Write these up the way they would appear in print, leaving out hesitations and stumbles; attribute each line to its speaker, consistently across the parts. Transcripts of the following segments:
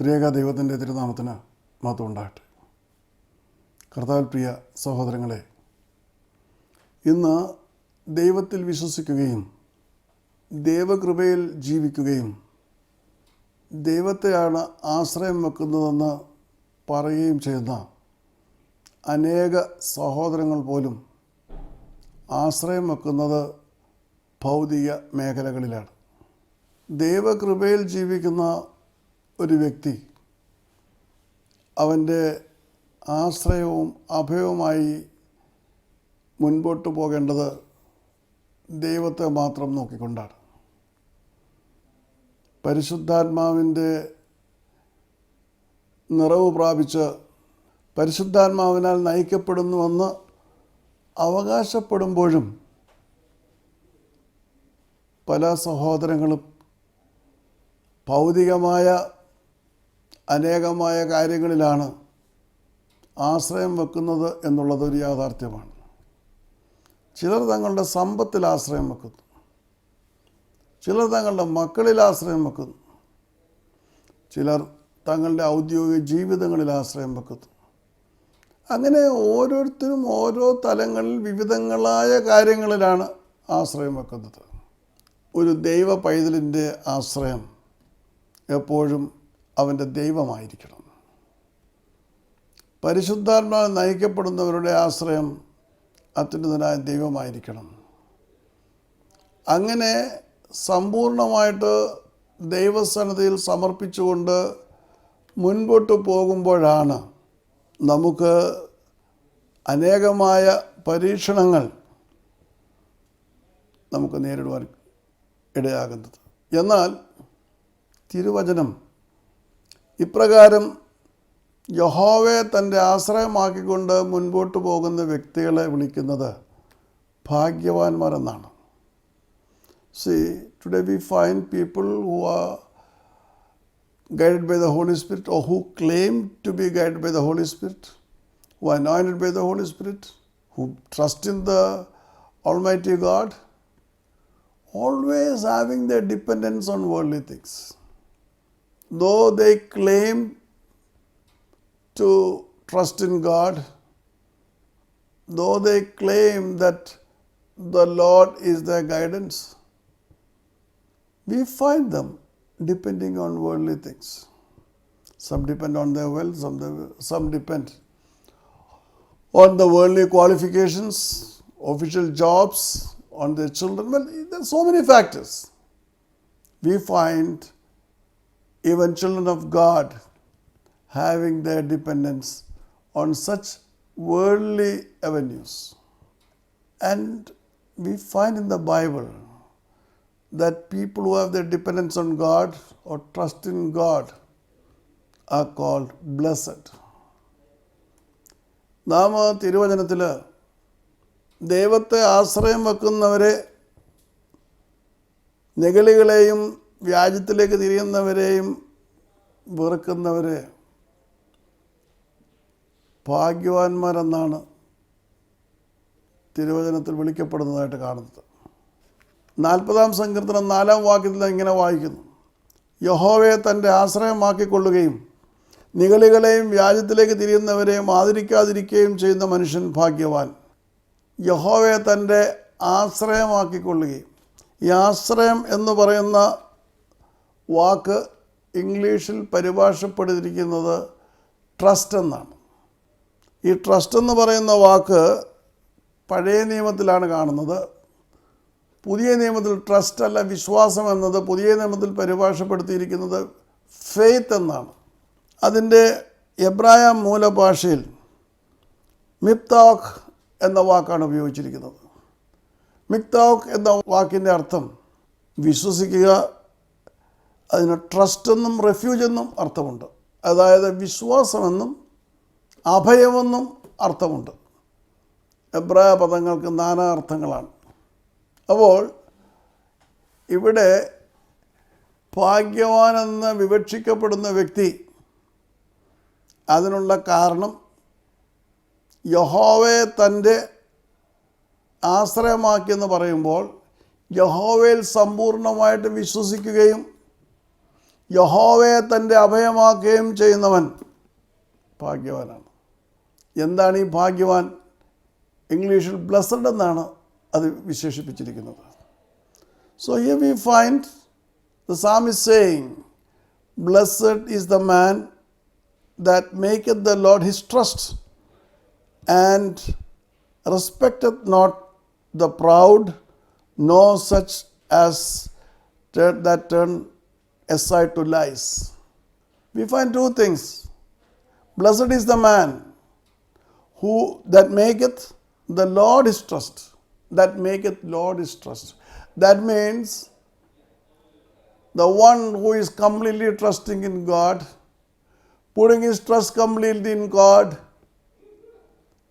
Speaker 1: ത്രിയേക ദൈവത്തിൻ്റെ തിരുനാമത്തിന് മഹത്വം ഉണ്ടാകട്ടെ. കർത്താവിൽ പ്രിയ സഹോദരങ്ങളെ, ഇന്ന് ദൈവത്തിൽ വിശ്വസിക്കുകയും ദൈവകൃപയിൽ ജീവിക്കുകയും ദൈവത്തെയാണ് ആശ്രയം വെക്കുന്നതെന്ന് പറയുകയും ചെയ്യുന്ന അനേക സഹോദരങ്ങൾ പോലും ആശ്രയം വെക്കുന്നത് ഭൗതിക മേഖലകളിലാണ്. ദൈവകൃപയിൽ ജീവിക്കുന്ന ഒരു വ്യക്തി അവൻ്റെ ആശ്രയവും അഭയവുമായി മുൻപോട്ട് പോകേണ്ടത് ദൈവത്തെ മാത്രം നോക്കിക്കൊണ്ടാണ്. പരിശുദ്ധാത്മാവിൻ്റെ നിറവ് പ്രാപിച്ച് പരിശുദ്ധാത്മാവിനാൽ നയിക്കപ്പെടുന്നുവെന്ന് അവകാശപ്പെടുമ്പോഴും പല സഹോദരങ്ങളും ഭൗതികമായ അനേകമായ കാര്യങ്ങളിലാണ് ആശ്രയം വെക്കുന്നത് എന്നുള്ളതൊരു യാഥാർത്ഥ്യമാണ്. ചിലർ തങ്ങളുടെ സമ്പത്തിൽ ആശ്രയം വെക്കുന്നു, ചിലർ തങ്ങളുടെ മക്കളിൽ ആശ്രയം വെക്കുന്നു, ചിലർ തങ്ങളുടെ ഔദ്യോഗിക ജീവിതങ്ങളിൽ ആശ്രയം വെക്കുന്നു. അങ്ങനെ ഓരോരുത്തരും ഓരോ തലങ്ങളിൽ വിവിധങ്ങളായ കാര്യങ്ങളിലാണ് ആശ്രയം വെക്കുന്നത്. ഒരു ദൈവ പൈതലിൻ്റെ ആശ്രയം എപ്പോഴും അവൻ്റെ ദൈവമായിരിക്കണം. പരിശുദ്ധാത്മാവിൽ നയിക്കപ്പെടുന്നവരുടെ ആശ്രയം അത്യുന്നതനായ ദൈവമായിരിക്കണം. അങ്ങനെ സമ്പൂർണമായിട്ട് ദൈവസന്നിധിയിൽ സമർപ്പിച്ചുകൊണ്ട് മുൻപോട്ട് പോകുമ്പോഴാണ് നമുക്ക് അനേകമായ പരീക്ഷണങ്ങൾ നമുക്ക് നേരിടുവാൻ ഇടയാകുന്നത്. എന്നാൽ തിരുവചനം ഇപ്രകാരം യഹോവയെ തൻ്റെ ആശ്രയമാക്കിക്കൊണ്ട് മുൻപോട്ട് പോകുന്ന വ്യക്തികളെ വിളിക്കുന്നത് ഭാഗ്യവാന്മാരെന്നാണ്. See, today we find people who are guided by the Holy Spirit, or who claim to be guided by the Holy Spirit, who are anointed by the Holy Spirit, who trust in the Almighty God, always having their dependence on worldly things. Though they claim to trust in God, though they claim that the Lord is their guidance, we find them depending on worldly things. Some depend on their wealth, some depend on the worldly qualifications, official jobs, on their children. Well, there are so many factors. We find even children of God having their dependence on such worldly avenues. And we find in the Bible that people who have their dependence on God or trust in God are called blessed. നാം തിരുവചനത്തിൽ ദൈവത്തെ ആശ്രയം വെക്കുന്നവരെ, നിഗളികളെയും വ്യാജത്തിലേക്ക് തിരിയുന്നവരെയും വെറുക്കുന്നവരെ ഭാഗ്യവാന്മാരെന്നാണ് തിരുവചനത്തിൽ വിളിക്കപ്പെടുന്നതായിട്ട് കാണുന്നത്. 40-ാം സങ്കീർത്തനം 4-ാം വാക്യത്തിൽ ഇങ്ങനെ വായിക്കുന്നു: യഹോവയെ തൻ്റെ ആശ്രയമാക്കിക്കൊള്ളുകയും നിഗളികളെയും വ്യാജത്തിലേക്ക് തിരിയുന്നവരെയും ആദരിക്കാതിരിക്കുകയും ചെയ്യുന്ന മനുഷ്യൻ ഭാഗ്യവാൻ. യഹോവയെ തൻ്റെ ആശ്രയമാക്കിക്കൊള്ളുകയും, ഈ ആശ്രയം എന്ന് പറയുന്ന വാക്ക് ഇംഗ്ലീഷിൽ പരിഭാഷപ്പെടുത്തിയിരിക്കുന്നത് ട്രസ്റ്റ് എന്നാണ്. ഈ ട്രസ്റ്റ് എന്ന് പറയുന്ന വാക്ക് പഴയ നിയമത്തിലാണ് കാണുന്നത്. പുതിയ നിയമത്തിൽ ട്രസ്റ്റ് അല്ല, വിശ്വാസം എന്നത് പുതിയ നിയമത്തിൽ പരിഭാഷപ്പെടുത്തിയിരിക്കുന്നത് ഫെയ്ത്ത് എന്നാണ്. അതിൻ്റെ എബ്രായ മൂലഭാഷയിൽ മിപ്താഖ് എന്ന വാക്കാണ് ഉപയോഗിച്ചിരിക്കുന്നത്. മിക്താഖ് എന്ന വാക്കിൻ്റെ അർത്ഥം വിശ്വസിക്കുക. അതിന് ട്രസ്റ്റ് എന്നും റെഫ്യൂജ് എന്നും അർത്ഥമുണ്ട്. അതായത് വിശ്വാസമെന്നും അഭയമെന്നും അർത്ഥമുണ്ട്. എബ്രായ പദങ്ങൾക്ക് നാനാ അർത്ഥങ്ങളാണ്. അപ്പോൾ ഇവിടെ ഭാഗ്യവാനെന്ന് വിവക്ഷിക്കപ്പെടുന്ന വ്യക്തി, അതിനുള്ള കാരണം യഹോവയെ തൻ്റെ ആശ്രയമാക്കിയെന്ന് പറയുമ്പോൾ യഹോവയിൽ സമ്പൂർണ്ണമായിട്ട് വിശ്വസിക്കുകയും യഹോവയെ തൻ്റെ അഭയമാക്കുകയും ചെയ്യുന്നവൻ ഭാഗ്യവാനാണ്. എന്താണ് ഈ ഭാഗ്യവാൻ? ഇംഗ്ലീഷിൽ ബ്ലസ്സഡ് എന്നാണ് അത് വിശേഷിപ്പിച്ചിരിക്കുന്നത്. So here we find the psalmist saying, "Blessed is the man that maketh the Lord his trust, and respecteth not the proud, nor such as that turn aside to lies." We find two things. Blessed is the man who that maketh the Lord his trust. That maketh Lord his trust. That means the one who is completely trusting in God, putting his trust completely in God,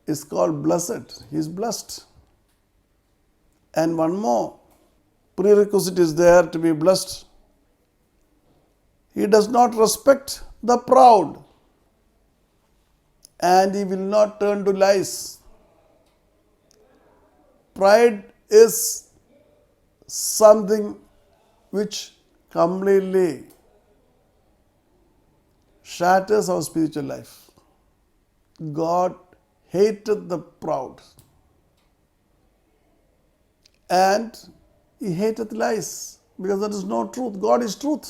Speaker 1: is called blessed. He is blessed. And one more prerequisite is there to be blessed. He does not respect the proud, and he will not turn to lies. Pride is something which completely shatters our spiritual life. God hated the proud, and he hated lies, because there is no truth. God is truth.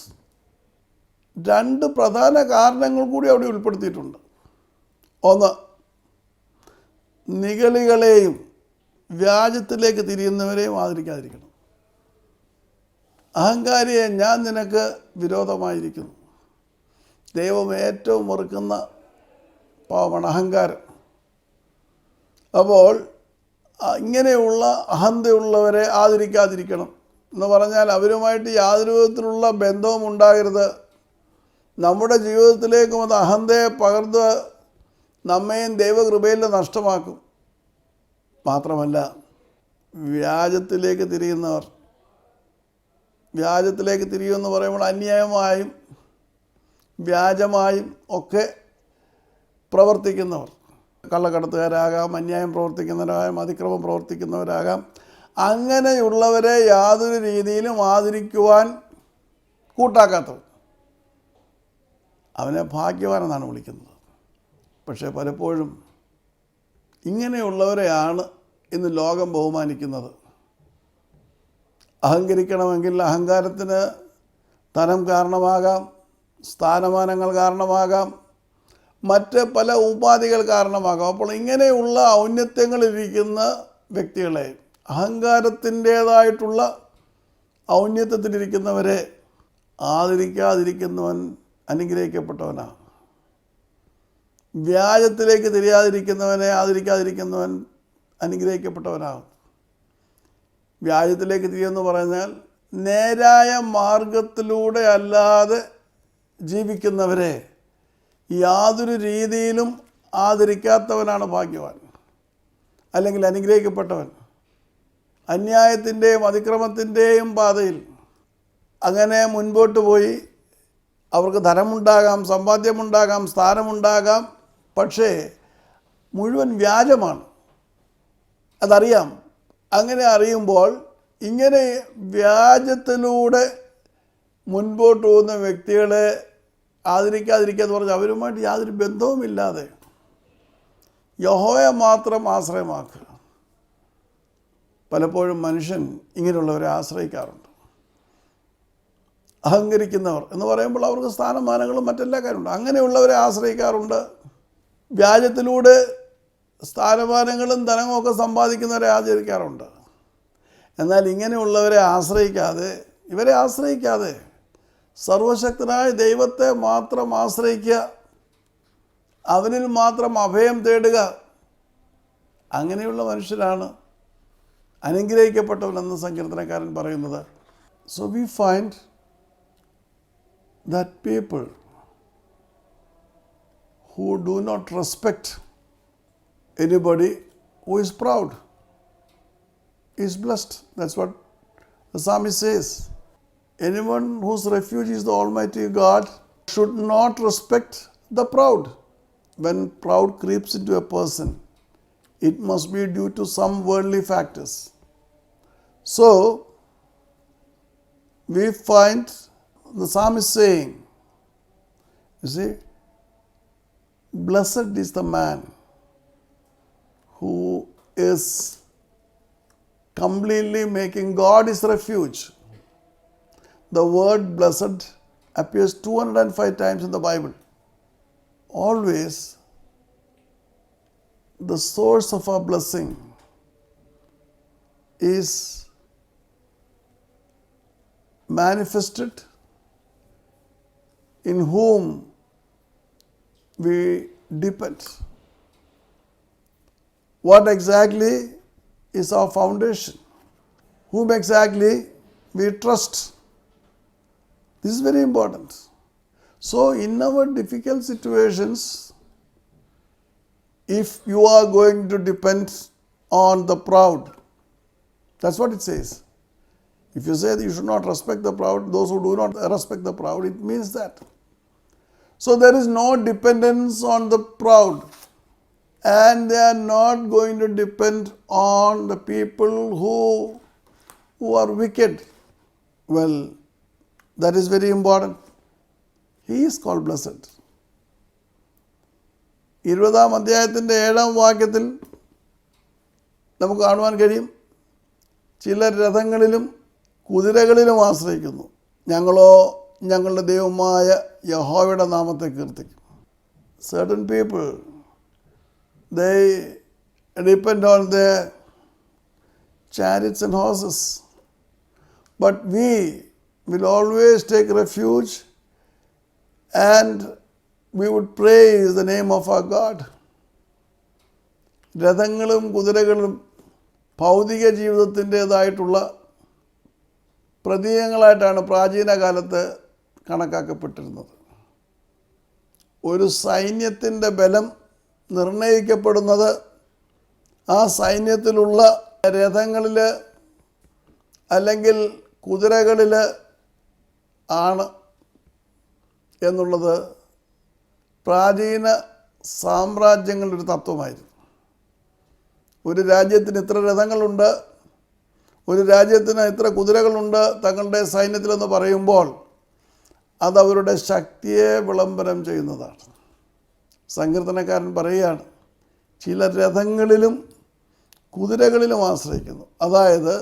Speaker 1: രണ്ട് പ്രധാന കാരണങ്ങൾ കൂടി അവിടെ ഉൾപ്പെടുത്തിയിട്ടുണ്ട്. ഒന്ന്, നിഗളികളെയും വ്യാജത്തിലേക്ക് തിരിയുന്നവരെയും ആദരിക്കാതിരിക്കണം. അഹങ്കാരിയെ ഞാൻ നിനക്ക് വിരോധമായിരിക്കുന്നു. ദൈവം ഏറ്റവും വെറുക്കുന്ന പാവമാണ് അഹങ്കാരം. അപ്പോൾ ഇങ്ങനെയുള്ള അഹന്തയുള്ളവരെ ആദരിക്കാതിരിക്കണം എന്ന് പറഞ്ഞാൽ അവരുമായിട്ട് യാതൊരു വിധത്തിലുള്ള ബന്ധവും ഉണ്ടാകരുത്. നമ്മുടെ ജീവിതത്തിലേക്കും അത് അഹന്തയെ പകർന്ന് നമ്മയും ദൈവകൃപയിൽ നഷ്ടമാക്കും. മാത്രമല്ല, വ്യാജത്തിലേക്ക് തിരിയുമെന്ന് പറയുമ്പോൾ അന്യായമായും വ്യാജമായും ഒക്കെ പ്രവർത്തിക്കുന്നവർ, കള്ളക്കടത്തുകാരാകാം, അന്യായം പ്രവർത്തിക്കുന്നവരാകാം, അതിക്രമം പ്രവർത്തിക്കുന്നവരാകാം. അങ്ങനെയുള്ളവരെ യാതൊരു രീതിയിലും ആദരിക്കുവാൻ കൂട്ടാക്കാത്തവർ, അവനെ ഭാഗ്യവാനെന്നാണ് വിളിക്കുന്നത്. പക്ഷേ പലപ്പോഴും ഇങ്ങനെയുള്ളവരെയാണ് ഇന്ന് ലോകം ബഹുമാനിക്കുന്നത്. അഹങ്കരിക്കണമെങ്കിൽ അഹങ്കാരത്തിന് ധനം കാരണമാകാം, സ്ഥാനമാനങ്ങൾ കാരണമാകാം, മറ്റ് പല ഉപാധികൾ കാരണമാകാം. അപ്പോൾ ഇങ്ങനെയുള്ള ഔന്നത്യങ്ങളിരിക്കുന്ന വ്യക്തികളെ, അഹങ്കാരത്തിൻ്റേതായിട്ടുള്ള ഔന്നത്യത്തിലിരിക്കുന്നവരെ ആദരിക്കാതിരിക്കുന്നവൻ അനുഗ്രഹിക്കപ്പെട്ടവനാണ്. വ്യാജത്തിലേക്ക് തിരിയാതിരിക്കുന്നവനെ ആദരിക്കാതിരിക്കുന്നവൻ അനുഗ്രഹിക്കപ്പെട്ടവനാകും. വ്യാജത്തിലേക്ക് തിരിയെന്ന് പറഞ്ഞാൽ നേരായ മാർഗത്തിലൂടെ അല്ലാതെ ജീവിക്കുന്നവരെ യാതൊരു രീതിയിലും ആദരിക്കാത്തവനാണ് ഭാഗ്യവാൻ, അല്ലെങ്കിൽ അനുഗ്രഹിക്കപ്പെട്ടവൻ. അന്യായത്തിൻ്റെയും അതിക്രമത്തിൻ്റെയും പാതയിൽ അങ്ങനെ മുൻപോട്ട് പോയി അവർക്ക് ധനമുണ്ടാകാം, സമ്പാദ്യമുണ്ടാകാം, സ്ഥാനമുണ്ടാകാം, പക്ഷേ മുഴുവൻ വ്യാജമാണ്. അതറിയാം. അങ്ങനെ അറിയുമ്പോൾ ഇങ്ങനെ വ്യാജത്തിലൂടെ മുൻപോട്ട് പോകുന്ന വ്യക്തികളെ ആദരിക്കാതിരിക്കുക എന്ന് പറഞ്ഞാൽ അവരുമായിട്ട് യാതൊരു ബന്ധവുമില്ലാതെ യഹോവയെ മാത്രം ആശ്രയമാക്കുക. പലപ്പോഴും മനുഷ്യൻ ഇങ്ങനെയുള്ളവരെ ആശ്രയിക്കാറുണ്ട്. അഹങ്കരിക്കുന്നവർ എന്ന് പറയുമ്പോൾ അവർക്ക് സ്ഥാനമാനങ്ങളും മറ്റെല്ലാ കാര്യമുണ്ട്. അങ്ങനെയുള്ളവരെ ആശ്രയിക്കാറുണ്ട്. വ്യാജത്തിലൂടെ സ്ഥാനമാനങ്ങളും ധനവും ഒക്കെ സമ്പാദിക്കുന്നവരെ ആചരിക്കാറുണ്ട്. എന്നാൽ ഇങ്ങനെയുള്ളവരെ ഇവരെ ആശ്രയിക്കാതെ സർവശക്തനായ ദൈവത്തെ മാത്രം ആശ്രയിക്കുക, അവനിൽ മാത്രം അഭയം തേടുക. അങ്ങനെയുള്ള മനുഷ്യരാണ് അനുഗ്രഹിക്കപ്പെട്ടവനെന്ന് സങ്കീർത്തനക്കാരൻ പറയുന്നത്. So we find that people who do not respect anybody who is proud is blessed. That's what the psalmist says. Anyone whose refuge is the Almighty God should not respect the proud. When proud creeps into a person, it must be due to some worldly factors. So we find the psalmist saying, you see, blessed is the man who is completely making God his refuge. The word blessed appears 205 times in the Bible. Always the source of our blessing is manifested in whom we depend. What exactly is our foundation? Whom exactly we trust? This is very important. So in our difficult situations, if you are going to depend on the proud, that's what it says. If you say that you should not respect the proud, those who do not respect the proud, it means that. So there is no dependence on the proud, and they are not going to depend on the people who are wicked. Well, that is very important. He is called blessed. 20-ാം അധ്യായത്തിൻ്റെ 7-ാം വാക്യത്തിൽ നമുക്ക് കാണുവാൻ കഴിയും, ചിലർ രഥങ്ങളിലും കുതിരകളിലും ആശ്രയിക്കുന്നു, ഞങ്ങളോ ഞങ്ങളുടെ ദൈവമായ യഹോവയുടെ നാമത്തെ കീർത്തിക്കും. Certain people, they depend on their chariots and horses, but we will always take refuge and we would praise the name of our God. രഥങ്ങളും കുതിരകളും ഭൗതിക ജീവിതത്തിൻ്റേതായിട്ടുള്ള പ്രതീകങ്ങളായിട്ടാണ് പ്രാചീന കാലത്ത് കണക്കാക്കപ്പെട്ടിരുന്നത്. ഒരു സൈന്യത്തിൻ്റെ ബലം നിർണ്ണയിക്കപ്പെടുന്നത് ആ സൈന്യത്തിലുള്ള രഥങ്ങളിൽ അല്ലെങ്കിൽ കുതിരകളിൽ ആണ് എന്നുള്ളത് പ്രാചീന സാമ്രാജ്യങ്ങളുടെ ഒരു തത്വമായിരുന്നു. ഒരു രാജ്യത്തിന് ഇത്ര രഥങ്ങളുണ്ട്, ഒരു രാജ്യത്തിന് ഇത്ര കുതിരകളുണ്ട് തങ്ങളുടെ സൈന്യത്തിലെന്ന് പറയുമ്പോൾ അതവരുടെ ശക്തിയെ വിളംബരം ചെയ്യുന്നതാണ്. സങ്കീർത്തനക്കാരൻ പറയുകയാണ്, ചില രഥങ്ങളിലും കുതിരകളിലും ആശ്രയിക്കുന്നു. അതായത്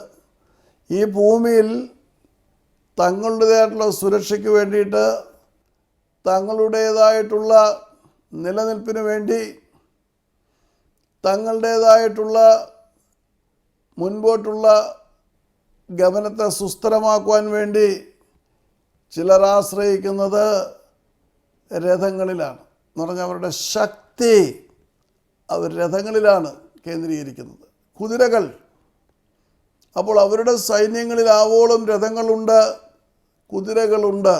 Speaker 1: ഈ ഭൂമിയിൽ തങ്ങളുടേതായിട്ടുള്ള സുരക്ഷയ്ക്ക് വേണ്ടിയിട്ട്, തങ്ങളുടേതായിട്ടുള്ള നിലനിൽപ്പിന് വേണ്ടി, തങ്ങളുടേതായിട്ടുള്ള മുൻപോട്ടുള്ള ഗമനത്തെ സുസ്ഥിരമാക്കുവാൻ വേണ്ടി ചിലർ ആശ്രയിക്കുന്നത് രഥങ്ങളിലാണ്. എന്ന് പറഞ്ഞാൽ അവരുടെ ശക്തി അവർ രഥങ്ങളിലാണ് കേന്ദ്രീകരിക്കുന്നത്. കുതിരകൾ, അപ്പോൾ അവരുടെ സൈന്യങ്ങളിലാവോളം രഥങ്ങളുണ്ട്, കുതിരകളുണ്ട്.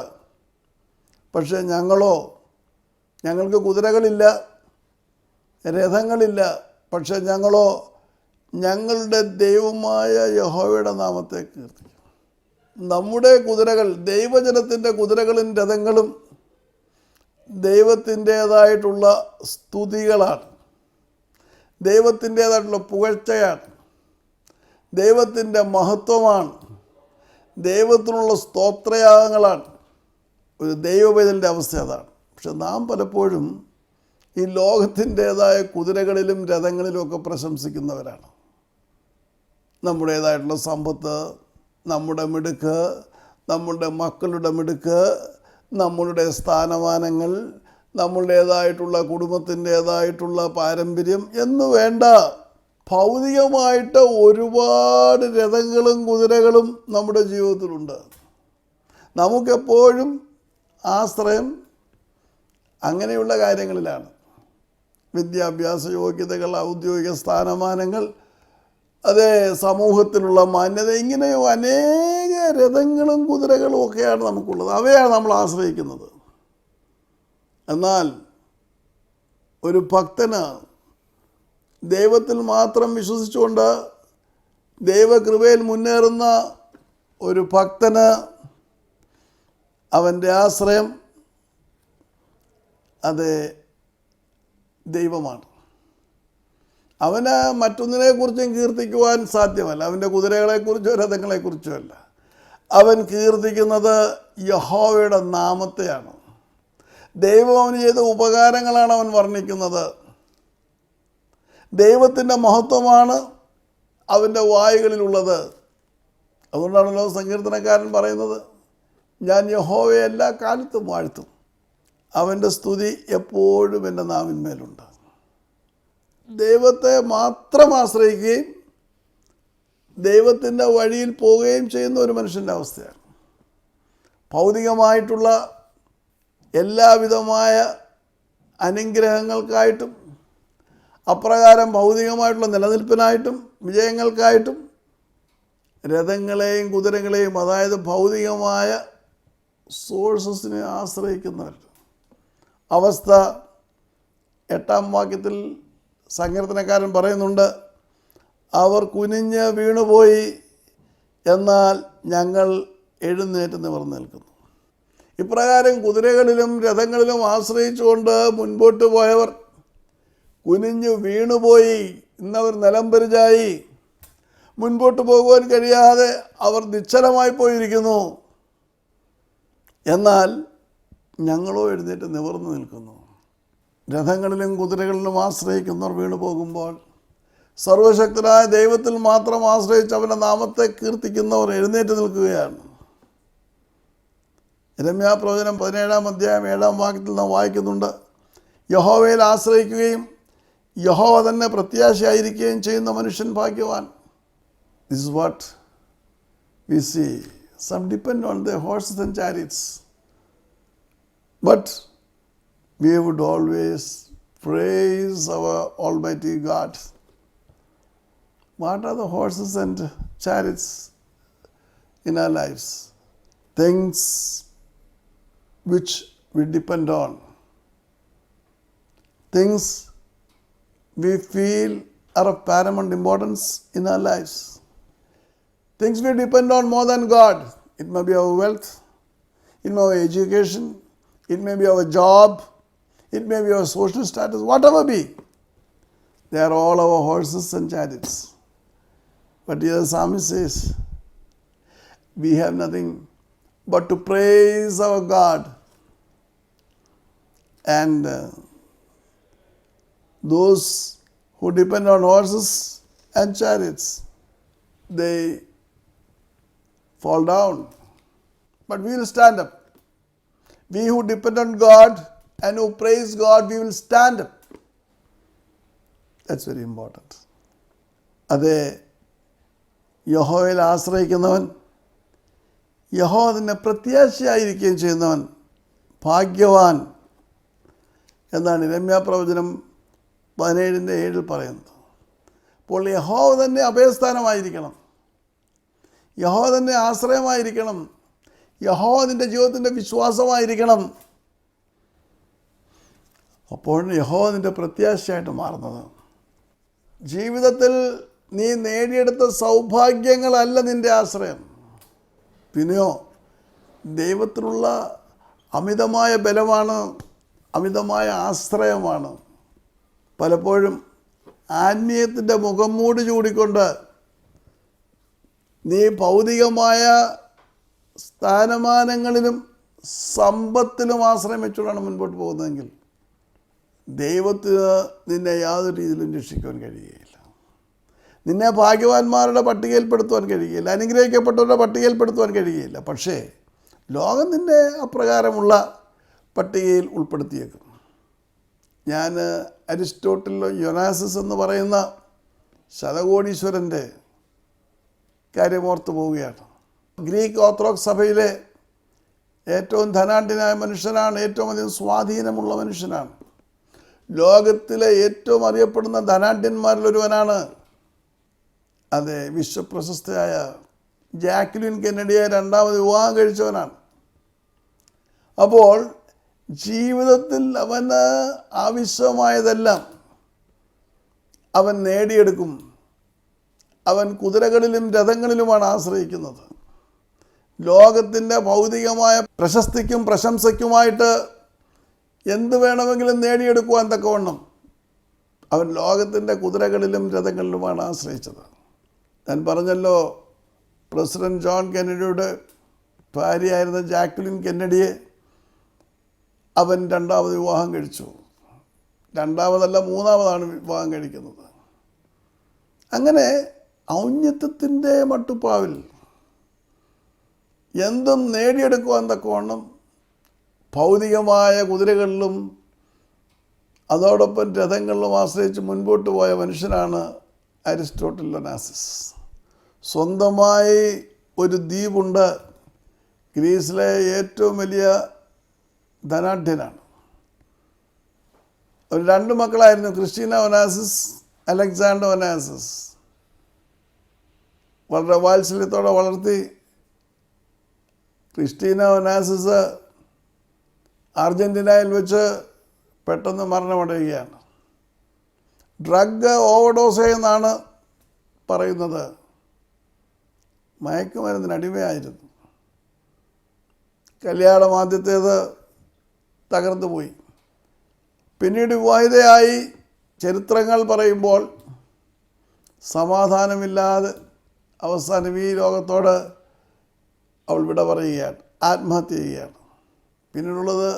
Speaker 1: പക്ഷേ ഞങ്ങൾക്ക് കുതിരകളില്ല, രഥങ്ങളില്ല. പക്ഷേ ഞങ്ങളുടെ ദൈവമായ യഹോവയുടെ നാമത്തെ കീർത്തിക്കും. നമ്മുടെ കുതിരകൾ, ദൈവജനത്തിൻ്റെ കുതിരകളും രഥങ്ങളും ദൈവത്തിൻ്റേതായിട്ടുള്ള സ്തുതികളാണ്, ദൈവത്തിൻ്റേതായിട്ടുള്ള പുകഴ്ചയാണ്, ദൈവത്തിൻ്റെ മഹത്വമാണ്, ദൈവത്തിനുള്ള സ്തോത്രയാഗങ്ങളാണ്. ഒരു ദൈവവേദൻ്റെ അവസ്ഥ അതാണ്. പക്ഷെ നാം പലപ്പോഴും ഈ ലോകത്തിൻ്റേതായ കുതിരകളിലും രഥങ്ങളിലുമൊക്കെ പ്രശംസിക്കുന്നവരാണ്. നമ്മുടേതായിട്ടുള്ള സമ്പത്ത്, നമ്മുടെ മിടുക്ക്, നമ്മുടെ മക്കളുടെ മിടുക്ക്, നമ്മളുടെ സ്ഥാനമാനങ്ങൾ, നമ്മളുടേതായിട്ടുള്ള കുടുംബത്തിൻ്റേതായിട്ടുള്ള പാരമ്പര്യം എന്ന് വേണ്ട, ഭൗതികമായിട്ട് ഒരുപാട് രഥങ്ങളും കുതിരകളും നമ്മുടെ ജീവിതത്തിലുണ്ട്. നമുക്കെപ്പോഴും ആശ്രയം അങ്ങനെയുള്ള കാര്യങ്ങളിലാണ്. വിദ്യാഭ്യാസ യോഗ്യതകൾ, ഔദ്യോഗിക സ്ഥാനമാനങ്ങൾ, അതേ സമൂഹത്തിലുള്ള മാന്യത, ഇങ്ങനെയോ അനേക രഥങ്ങളും കുതിരകളും ഒക്കെയാണ് നമുക്കുള്ളത്. അവയാണ് നമ്മൾ ആശ്രയിക്കുന്നത്. എന്നാൽ ഒരു ഭക്തന് ദൈവത്തിൽ മാത്രം വിശ്വസിച്ചുകൊണ്ട് ദൈവകൃപയിൽ മുന്നേറുന്ന ഒരു ഭക്തന് അവൻ്റെ ആശ്രയം അത് ദൈവമാണ്. അവന് മറ്റൊന്നിനെക്കുറിച്ചും കീർത്തിക്കുവാൻ സാധ്യമല്ല. അവൻ്റെ കുതിരകളെക്കുറിച്ചോ രഥങ്ങളെക്കുറിച്ചോ അല്ല. അവൻ കീർത്തിക്കുന്നത് യഹോവയുടെ നാമത്തെയാണ്. ദൈവം അവന് ചെയ്ത ഉപകാരങ്ങളാണ് അവൻ വർണ്ണിക്കുന്നത്. ദൈവത്തിൻ്റെ മഹത്വമാണ് അവൻ്റെ വായുകളിലുള്ളത്. അതുകൊണ്ടാണല്ലോ സങ്കീർത്തനക്കാരൻ പറയുന്നത്, ഞാൻ യഹോവയെ എല്ലാ കാലത്തും വാഴ്ത്തും, അവൻ്റെ സ്തുതി എപ്പോഴും എൻ്റെ നാവിന്മേലുണ്ട്. ദൈവത്തെ മാത്രം ആശ്രയിക്കുകയും ദൈവത്തിൻ്റെ വഴിയിൽ പോവുകയും ചെയ്യുന്ന ഒരു മനുഷ്യൻ്റെ അവസ്ഥയാണ്. ഭൗതികമായിട്ടുള്ള എല്ലാവിധമായ അനുഗ്രഹങ്ങൾക്കായിട്ടും അപ്രകാരം ഭൗതികമായിട്ടുള്ള നിലനിൽപ്പിനായിട്ടും വിജയങ്ങൾക്കായിട്ടും രഥങ്ങളെയും കുതിരകളെയും, അതായത് ഭൗതികമായ സോഴ്സസിനെ ആശ്രയിക്കുന്നവർ അവസ്ഥ 8-ാം വാക്യത്തിൽ സങ്കീർത്തനക്കാരൻ പറയുന്നുണ്ട്, അവർ കുനിഞ്ഞ് വീണുപോയി, എന്നാൽ ഞങ്ങൾ എഴുന്നേറ്റ് നിവർന്നു നിൽക്കുന്നു. ഇപ്രകാരം കുതിരകളിലും രഥങ്ങളിലും ആശ്രയിച്ചുകൊണ്ട് മുൻപോട്ട് പോയവർ കുനിഞ്ഞു വീണുപോയി, ഇന്നവർ നിലംപരിചായി, മുൻപോട്ട് പോകുവാൻ കഴിയാതെ അവർ നിശ്ചലമായി പോയിരിക്കുന്നു. എന്നാൽ ഞങ്ങളോ എഴുന്നേറ്റ് നിവർന്നു നിൽക്കുന്നു. രഥങ്ങളിലും കുതിരകളിലും ആശ്രയിക്കുന്നവർ വീണു പോകുമ്പോൾ സർവശക്തനായ ദൈവത്തിൽ മാത്രം ആശ്രയിച്ച് അവൻ്റെ നാമത്തെ കീർത്തിക്കുന്നവർ എഴുന്നേറ്റ് നിൽക്കുകയാണ്. യിരെമ്യാ പ്രവചനം 17-ാം അധ്യായം 7-ാം വാക്യത്തിൽ നാം വായിക്കുന്നുണ്ട്, യഹോവയിൽ ആശ്രയിക്കുകയും യഹോവ തന്നെ പ്രത്യാശയായിരിക്കുകയും ചെയ്യുന്ന മനുഷ്യൻ ഭാഗ്യവാൻ. This is what we see. Some depend on the horses and chariots, but we would always praise our Almighty God. What are the horses and chariots in our lives? Things which we depend on. Things we feel are of paramount importance in our lives. Things we depend on more than God. It may be our wealth, it may be our education, it may be our job, it may be our social status, whatever be. They are all our horses and chariots. But here the psalmist says, we have nothing but to praise our God. And those who depend on horses and chariots, they fall down. But we will stand up. We who depend on God and who praise God, we will stand up. That's very important. അതെ, യഹോവയിൽ ആശ്രയിക്കുന്നവൻ, യഹോവ തന്നെ പ്രത്യാശയായിരിക്കുകയും ചെയ്യുന്നവൻ ഭാഗ്യവാൻ എന്നാണ് യിരെമ്യാ പ്രവചനം 17:7 പറയുന്നത്. അപ്പോൾ യഹോവ തന്നെ അഭയസ്ഥാനമായിരിക്കണം, യഹോവ തന്നെ ആശ്രയമായിരിക്കണം, യഹോവ നിൻ്റെ ജീവിതത്തിൻ്റെ വിശ്വാസമായിരിക്കണം. അപ്പോൾ യഹോവ നിൻ്റെ പ്രത്യാശയായിട്ട് മാറുന്നത്. ജീവിതത്തിൽ നീ നേടിയെടുത്ത സൗഭാഗ്യങ്ങളല്ല നിൻ്റെ ആശ്രയം, പിന്നെയോ ദൈവത്തിലുള്ള അമിതമായ ബലമാണ്, അമിതമായ ആശ്രയമാണ്. പലപ്പോഴും ആത്മീയത്തിൻ്റെ മുഖം മൂടി ചൂടിക്കൊണ്ട് നീ ഭൗതികമായ സ്ഥാനമാനങ്ങളിലും സമ്പത്തിലും ആശ്രയം വെച്ചുകൊണ്ടാണ് മുൻപോട്ട് പോകുന്നതെങ്കിൽ ദൈവത്തിന് നിന്നെ യാതൊരു രീതിയിലും രക്ഷിക്കുവാൻ കഴിയുകയില്ല. നിന്നെ ഭാഗ്യവാന്മാരുടെ പട്ടികയിൽപ്പെടുത്തുവാൻ കഴിയുകയില്ല, അനുഗ്രഹിക്കപ്പെട്ടവരുടെ പട്ടികയിൽപ്പെടുത്തുവാൻ കഴിയുകയില്ല. പക്ഷേ ലോകം നിന്നെ അപ്രകാരമുള്ള പട്ടികയിൽ ഉൾപ്പെടുത്തിയേക്കും. ഞാൻ അരിസ്റ്റോട്ടിലോ യൊനാസിസ് എന്ന് പറയുന്ന ശതകോടീശ്വരൻ്റെ കാര്യമോർത്ത് പോവുകയാണ്. ഗ്രീക്ക് ഓർത്തഡോക്സ് സഭയിലെ ഏറ്റവും ധനാഢ്യനായ മനുഷ്യനാണ്, ഏറ്റവും അധികം സ്വാധീനമുള്ള മനുഷ്യനാണ്, ലോകത്തിലെ ഏറ്റവും അറിയപ്പെടുന്ന ധനാഢ്യന്മാരിലൊരുവനാണ്. അതെ, വിശ്വപ്രശസ്തയായ ജാക്ലിൻ കെന്നഡിയെ 2ാമത് വിവാഹം കഴിച്ചവനാണ്. അപ്പോൾ ജീവിതത്തിൽ അവന് ആവശ്യമായതെല്ലാം അവൻ നേടിയെടുക്കും. അവൻ കുതിരകളിലും രഥങ്ങളിലുമാണ് ആശ്രയിക്കുന്നത്. ലോകത്തിൻ്റെ ഭൗതികമായ പ്രശസ്തിക്കും പ്രശംസയ്ക്കുമായിട്ട് എന്ത് വേണമെങ്കിലും നേടിയെടുക്കുവാൻ തക്കവണ്ണം അവൻ ലോകത്തിൻ്റെ കുതിരകളിലും രഥങ്ങളിലുമാണ് ആശ്രയിച്ചത്. ഞാൻ പറഞ്ഞല്ലോ, പ്രസിഡന്റ് ജോൺ കെന്നഡിയുടെ ഭാര്യയായിരുന്ന ജാക്വലിൻ കെന്നഡിയെ അവൻ രണ്ടാമത് വിവാഹം കഴിച്ചു. രണ്ടാമതല്ല, മൂന്നാമതാണ് വിവാഹം കഴിക്കുന്നത്. അങ്ങനെ ഔന്നത്യത്തിൻ്റെ മട്ടുപ്പാവിൽ എന്തും നേടിയെടുക്കുവാൻ തക്കവണ്ണം ഭൗതികമായ കുതിരകളിലും അതോടൊപ്പം രഥങ്ങളിലും ആശ്രയിച്ച് മുൻപോട്ട് പോയ മനുഷ്യനാണ് അരിസ്റ്റോട്ടിൽ ഒനാസിസ്. സ്വന്തമായി ഒരു ദ്വീപുണ്ട്. ഗ്രീസിലെ ഏറ്റവും വലിയ ധനാഢ്യനാണ്. ഒരു 2 മക്കളായിരുന്നു, ക്രിസ്റ്റീന ഒനാസിസ്, അലക്സാണ്ടർ ഒനാസിസ്. വളരെ വാത്സല്യത്തോടെ വളർത്തി. ക്രിസ്റ്റീന ഒനാസിസ് അർജൻറ്റീനയിൽ വെച്ച് പെട്ടെന്ന് മരണമടയുകയാണ്. ഡ്രഗ് ഓവർഡോസ് എന്നാണ് പറയുന്നത്. മയക്കുമരുന്നിന് അടിമയായിരുന്നു. കല്യാണം ആദ്യത്തേത് തകർന്നു പോയി. പിന്നീട് വിവാഹിതയായി. ചരിത്രങ്ങൾ പറയുമ്പോൾ സമാധാനമില്ലാതെ അവസാനം ഈ ലോകത്തോട് അവൾ വിട പറയുകയാണ്, ആത്മഹത്യ ചെയ്യുകയാണ്. പിന്നീടുള്ളത്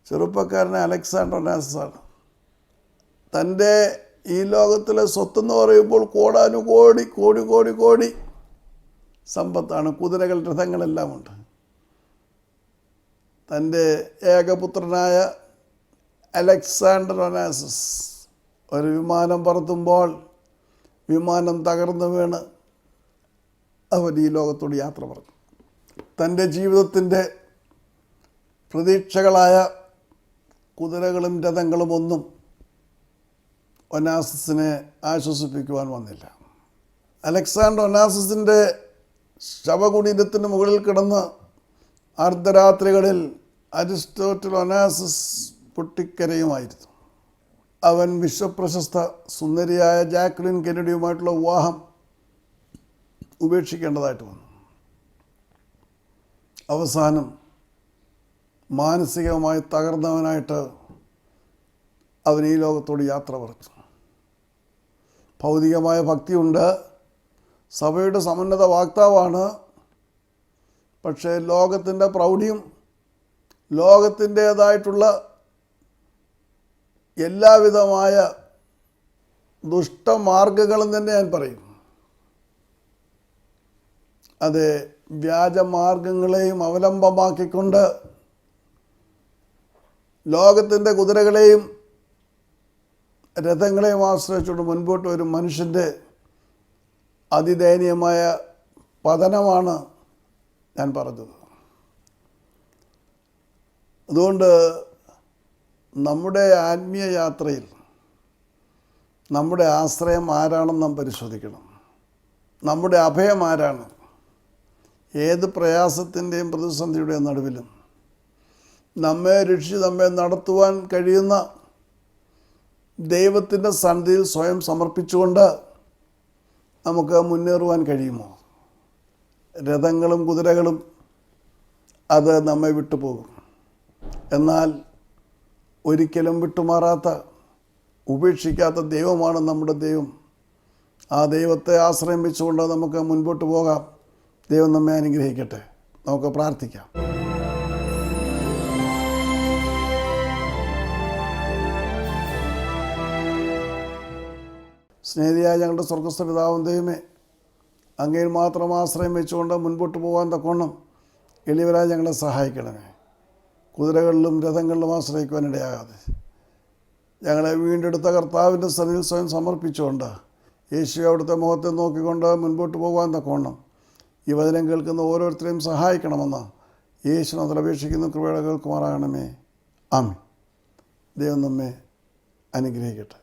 Speaker 1: ചെറുപ്പക്കാരനെ അലക്സാണ്ടർ ഒനാസിസാണ്. തൻ്റെ ഈ ലോകത്തിലെ സ്വത്തെന്ന് പറയുമ്പോൾ കോടാനുകോടി കോടി കോടി കോടി സമ്പത്താണ്. കുതിരകൾ, രഥങ്ങളെല്ലാം ഉണ്ട്. തൻ്റെ ഏകപുത്രനായ അലക്സാണ്ടർ ഒനാസിസ് ഒരു വിമാനം പറത്തുമ്പോൾ വിമാനം തകർന്നു വീണ് അവൻ ഈ ലോകത്തോട് യാത്ര പറഞ്ഞു. തൻ്റെ ജീവിതത്തിൻ്റെ പ്രതീക്ഷകളായ കുതിരകളും രഥങ്ങളും ഒന്നും ഒനാസിസിനെ ആശ്വസിപ്പിക്കുവാൻ വന്നില്ല. അലക്സാണ്ടർ ഒനാസിസിൻ്റെ ശവകുടീരത്തിന് മുകളിൽ കിടന്ന് അർദ്ധരാത്രികളിൽ അരിസ്റ്റോട്ടിൽ ഒനാസിസ് പൊട്ടിക്കരയുമായിരുന്നു. അവൻ വിശ്വപ്രശസ്ത സുന്ദരിയായ ജാക്വലിൻ കെന്നഡിയുമായിട്ടുള്ള വിവാഹം ഉപേക്ഷിക്കേണ്ടതായിട്ട് വന്നു. അവസാനം മാനസികമായി തകർന്നവനായിട്ട് അവൻ ഈ ലോകത്തോട് യാത്ര പറഞ്ഞു. ഭൗതികമായ ഭക്തിയുണ്ട്, സഭയുടെ സമുന്നത വാക്താവാണ്. പക്ഷേ ലോകത്തിൻ്റെ പ്രൗഢിയും ലോകത്തിൻ്റേതായിട്ടുള്ള എല്ലാവിധമായ ദുഷ്ടമാർഗങ്ങളും തന്നെ ഞാൻ പറയും. അത് വ്യാജമാർഗങ്ങളെയും അവലംബമാക്കിക്കൊണ്ട് ലോകത്തിൻ്റെ കുതിരകളെയും രഥങ്ങളെയും ആശ്രയിച്ചുകൊണ്ട് മുൻപോട്ട് വരും മനുഷ്യൻ്റെ അതിദയനീയമായ പതനമാണ് ഞാൻ പറഞ്ഞത്. അതുകൊണ്ട് നമ്മുടെ ആത്മീയ യാത്രയിൽ നമ്മുടെ ആശ്രയം ആരാണെന്ന് നാം പരിശോധിക്കണം. നമ്മുടെ അഭയം ആരാണ്? ഏത് പ്രയാസത്തിൻ്റെയും പ്രതിസന്ധിയുടെയും നടുവിലും നമ്മെ രക്ഷിച്ച് നമ്മെ നടത്തുവാൻ കഴിയുന്ന ദൈവത്തിൻ്റെ സന്നിധിയിൽ സ്വയം സമർപ്പിച്ചുകൊണ്ട് നമുക്ക് മുന്നേറുവാൻ കഴിയുമോ? രഥങ്ങളും കുതിരകളും അത് നമ്മെ വിട്ടുപോകും. എന്നാൽ ഒരിക്കലും വിട്ടുമാറാത്ത, ഉപേക്ഷിക്കാത്ത ദൈവമാണ് നമ്മുടെ ദൈവം. ആ ദൈവത്തെ ആശ്രയം വെച്ചുകൊണ്ട് നമുക്ക് മുൻപോട്ട് പോകാം. ദൈവം നമ്മെ അനുഗ്രഹിക്കട്ടെ. നമുക്ക് പ്രാർത്ഥിക്കാം. സ്നേഹിയായ ഞങ്ങളുടെ സ്വർഗ്ഗസ്ഥ പിതാവും ദൈവമേ, അങ്ങയിൽ മാത്രം ആശ്രയം വെച്ചുകൊണ്ട് മുൻപോട്ട് പോകാൻ തക്കോണം എളിയവരായി ഞങ്ങളെ സഹായിക്കണമേ. കുതിരകളിലും രഥങ്ങളിലും ആശ്രയിക്കുവാനിടയാകാതെ ഞങ്ങളെ വീണ്ടെടുത്ത കർത്താവിൻ്റെ സന്നിധിയിൽ സ്വയം സമർപ്പിച്ചുകൊണ്ട് യേശു അവിടുത്തെ മുഖത്തെ നോക്കിക്കൊണ്ട് മുൻപോട്ട് പോകാൻ തക്കോണം ഈ വചനം കേൾക്കുന്ന ഓരോരുത്തരെയും സഹായിക്കണമെന്ന് യേശുവിനെ അപേക്ഷിക്കുന്ന കൃപയുടെ കേൾക്കുമാറാകണമേ. ആമേൻ. ദൈവം നമ്മെ അനുഗ്രഹിക്കട്ടെ.